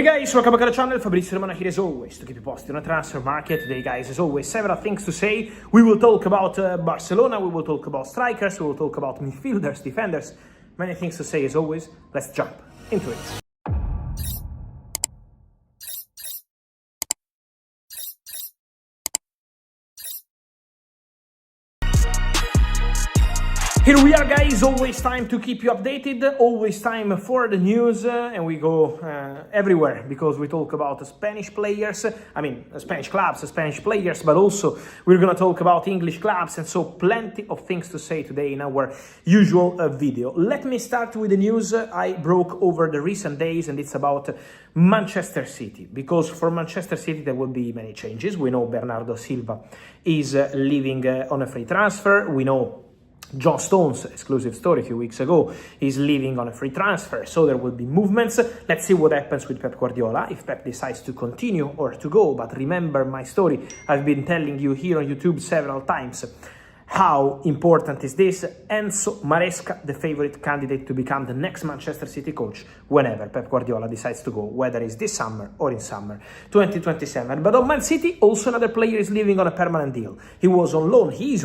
Hey guys, welcome back to the channel. Fabrizio Romano here as always to keep you posted on the transfer market. Today guys, as always, several things to say. We will talk about Barcelona, we will talk about strikers, we will talk about midfielders, defenders. Many things to say as always. Let's jump into it. Here we are guys, always time to keep you updated, always time for the news, and we go everywhere because we talk about Spanish players, Spanish clubs, Spanish players, but also we're gonna talk about English clubs, and so plenty of things to say today in our usual video. Let me start with the news I broke over the recent days, and it's about Manchester City, because for Manchester City there will be many changes. We know Bernardo Silva is leaving on a free transfer. We know John Stones, exclusive story a few weeks ago, is leaving on a free transfer, so there will be movements. Let's see what happens with Pep Guardiola, if Pep decides to continue or to go. But remember my story, I've been telling you here on YouTube several times. How important is this? Enzo Maresca, the favorite candidate to become the next Manchester City coach whenever Pep Guardiola decides to go, whether it's this summer or in summer 2027. But on Man City, also another player is leaving on a permanent deal. He is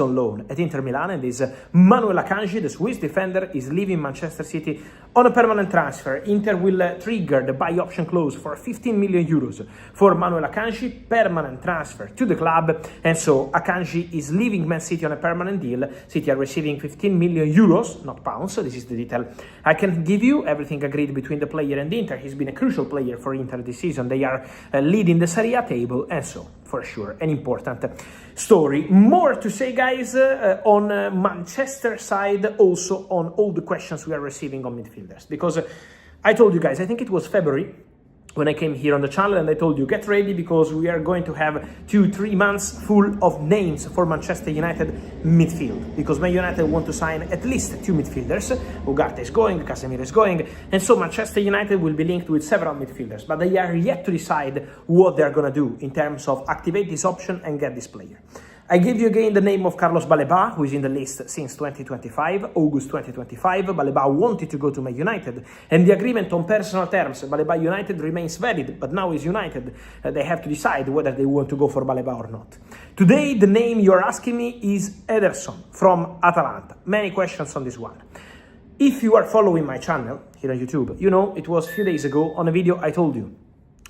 on loan at Inter Milan, and is Manuel Akanji, the Swiss defender, is leaving Manchester City on a permanent transfer. Inter will trigger the buy option clause for 15 million euros for Manuel Akanji, permanent transfer to the club, and so Akanji is leaving Man City on a permanent deal. City are receiving 15 million euros, not pounds, so this is the detail I can give you. Everything agreed between the player and Inter. He's been a crucial player for Inter this season. They are leading the Serie A table, and so for sure an important story. More to say guys on Manchester side, also on all the questions we are receiving on midfielders, because I told you guys, I think it was February when I came here on the channel, and I told you, get ready because we are going to have 2-3 months full of names for Manchester United midfield, because Man United want to sign at least 2 midfielders. Ugarte is going, Casemiro is going, and so Manchester United will be linked with several midfielders, but they are yet to decide what they are going to do in terms of activate this option and get this player. I give you again the name of Carlos Baleba, who is in the list since 2025, August 2025. Baleba wanted to go to Man United, and the agreement on personal terms, Baleba United remains valid, but now is United. They have to decide whether they want to go for Baleba or not. Today, the name you're asking me is Ederson from Atalanta. Many questions on this one. If you are following my channel here on YouTube, you know it was a few days ago on a video I told you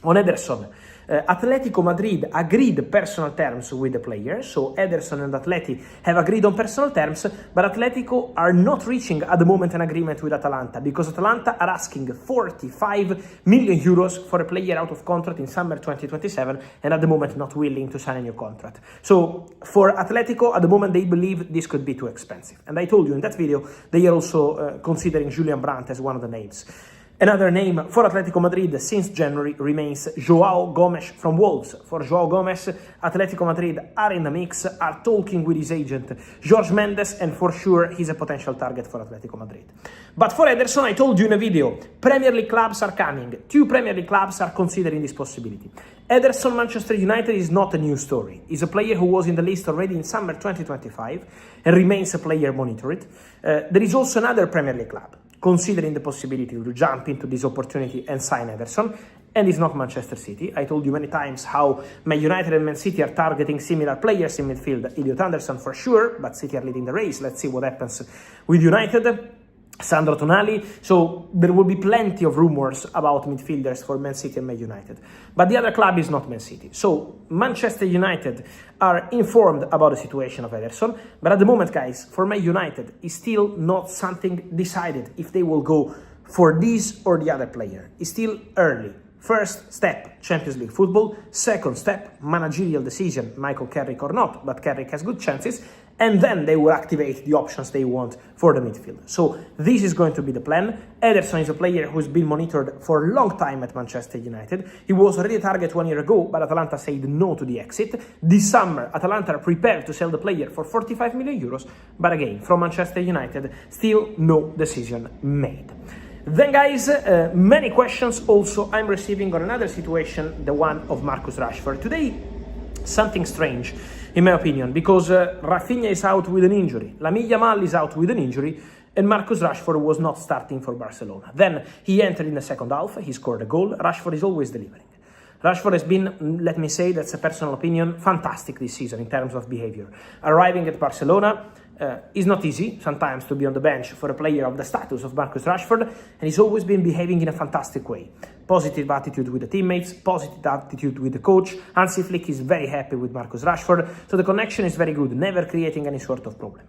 on Ederson. Atletico Madrid agreed personal terms with the player, so Ederson and Atleti have agreed on personal terms, but Atletico are not reaching at the moment an agreement with Atalanta, because Atalanta are asking 45 million euros for a player out of contract in summer 2027, and at the moment not willing to sign a new contract. So for Atletico, at the moment they believe this could be too expensive, and I told you in that video they are also considering Julian Brandt as one of the names. Another name for Atletico Madrid since January remains João Gomes from Wolves. For João Gomes, Atletico Madrid are in the mix, are talking with his agent Jorge Mendes, and for sure he's a potential target for Atletico Madrid. But for Ederson, I told you in a video, Premier League clubs are coming. 2 Premier League clubs are considering this possibility. Ederson Manchester United is not a new story. He's a player who was in the list already in summer 2025 and remains a player monitored. There is also another Premier League club considering the possibility to jump into this opportunity and sign Ederson, and it's not Manchester City. I told you many times how Man United and Man City are targeting similar players in midfield. Elliot Anderson for sure, but City are leading the race. Let's see what happens with United. Sandro Tonali, so there will be plenty of rumors about midfielders for Man City and Man United. But the other club is not Man City. So Manchester United are informed about the situation of Ederson, but at the moment, guys, for Man United, it's still not something decided if they will go for this or the other player. It's still early. First step, Champions League football. Second step, managerial decision, Michael Carrick or not, but Carrick has good chances. And then they will activate the options they want for the midfield. So this is going to be the plan. Ederson is a player who's been monitored for a long time at Manchester United. He was already a target 1 year ago, but Atalanta said no to the exit. This summer, Atalanta are prepared to sell the player for 45 million euros, but again, from Manchester United, still no decision made. Then guys, many questions also I'm receiving on another situation, the one of Marcus Rashford. Today, something strange, in my opinion, because Rafinha is out with an injury, Lamine Yamal is out with an injury, and Marcus Rashford was not starting for Barcelona. Then he entered in the second half, he scored a goal. Rashford is always delivering. Rashford has been, let me say, that's a personal opinion, fantastic this season in terms of behavior. Arriving at Barcelona is not easy sometimes to be on the bench for a player of the status of Marcus Rashford, and he's always been behaving in a fantastic way. Positive attitude with the teammates, positive attitude with the coach. Hansi Flick is very happy with Marcus Rashford, so the connection is very good, never creating any sort of problem.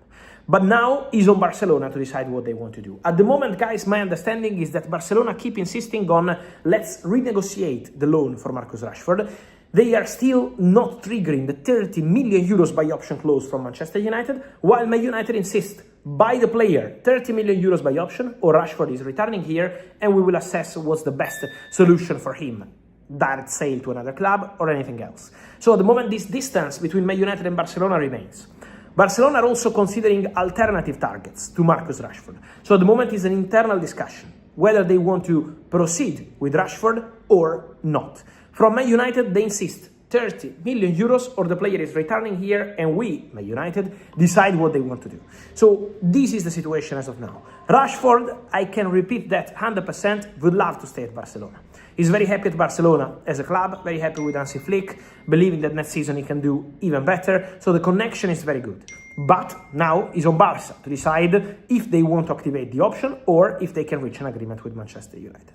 But now it's on Barcelona to decide what they want to do. At the moment, guys, my understanding is that Barcelona keep insisting on let's renegotiate the loan for Marcus Rashford. They are still not triggering the 30 million euros buy option clause from Manchester United, while Man United insist buy the player 30 million euros buy option, or Rashford is returning here, and we will assess what's the best solution for him. Direct sale to another club or anything else. So at the moment, this distance between Man United and Barcelona remains. Barcelona are also considering alternative targets to Marcus Rashford. So at the moment is an internal discussion whether they want to proceed with Rashford or not. From Man United, they insist 30 million euros or the player is returning here and we, Man United, decide what they want to do. So this is the situation as of now. Rashford, I can repeat that 100%, would love to stay at Barcelona. He's very happy at Barcelona as a club, very happy with Hansi Flick, believing that next season he can do even better. So the connection is very good. But now it's on Barça to decide if they want to activate the option or if they can reach an agreement with Manchester United.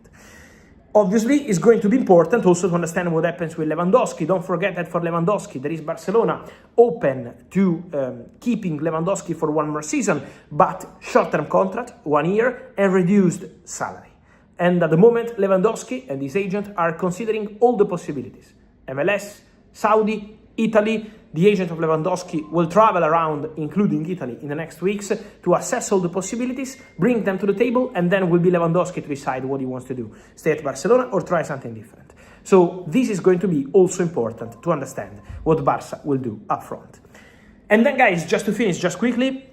Obviously, it's going to be important also to understand what happens with Lewandowski. Don't forget that for Lewandowski, there is Barcelona open to keeping Lewandowski for one more season, but short-term contract, 1 year, and reduced salary. And at the moment, Lewandowski and his agent are considering all the possibilities. MLS, Saudi, Italy. The agent of Lewandowski will travel around, including Italy, in the next weeks to assess all the possibilities, bring them to the table, and then will be Lewandowski to decide what he wants to do. Stay at Barcelona or try something different. So this is going to be also important to understand what Barça will do up front. And then, guys, just to finish, just quickly,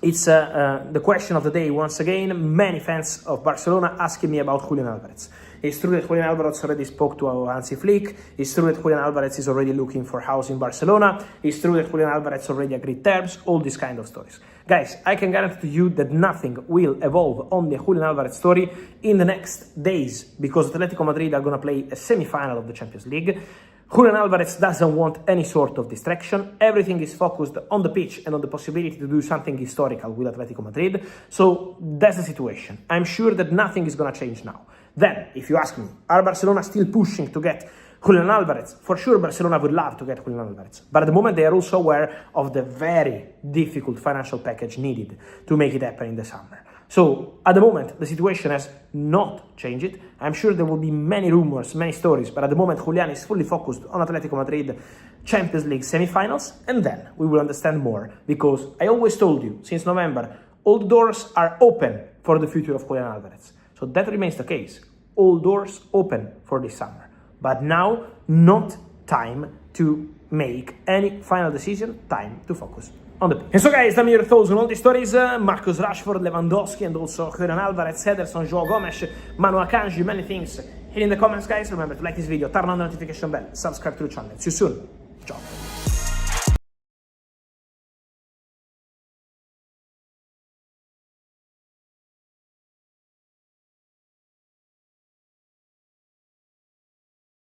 it's the question of the day once again. Many fans of Barcelona asking me about Julian Alvarez. It's true that Julian Alvarez already spoke to our Hansi Flick. It's true that Julian Alvarez is already looking for a house in Barcelona. It's true that Julian Alvarez already agreed terms, all these kind of stories. Guys, I can guarantee to you that nothing will evolve on the Julian Alvarez story in the next days because Atletico Madrid are going to play a semi-final of the Champions League. Julian Alvarez doesn't want any sort of distraction. Everything is focused on the pitch and on the possibility to do something historical with Atletico Madrid. So that's the situation. I'm sure that nothing is going to change now. Then, if you ask me, are Barcelona still pushing to get Julian Alvarez? For sure, Barcelona would love to get Julian Alvarez. But at the moment, they are also aware of the very difficult financial package needed to make it happen in the summer. So, at the moment, the situation has not changed. I'm sure there will be many rumors, many stories, but at the moment, Julian is fully focused on Atletico Madrid Champions League semi-finals, and then we will understand more, because I always told you, since November, all the doors are open for the future of Julian Alvarez. So that remains the case. All doors open for this summer. But now, not time to make any final decision, time to focus on the pitch. And so, guys, tell me your thoughts on all these stories. Marcus Rashford, Lewandowski, and also Julian Alvarez, Ederson, João, Gomes, Manu Akanji, many things. Hit in the comments, guys. Remember to like this video, turn on the notification bell, subscribe to the channel. See you soon.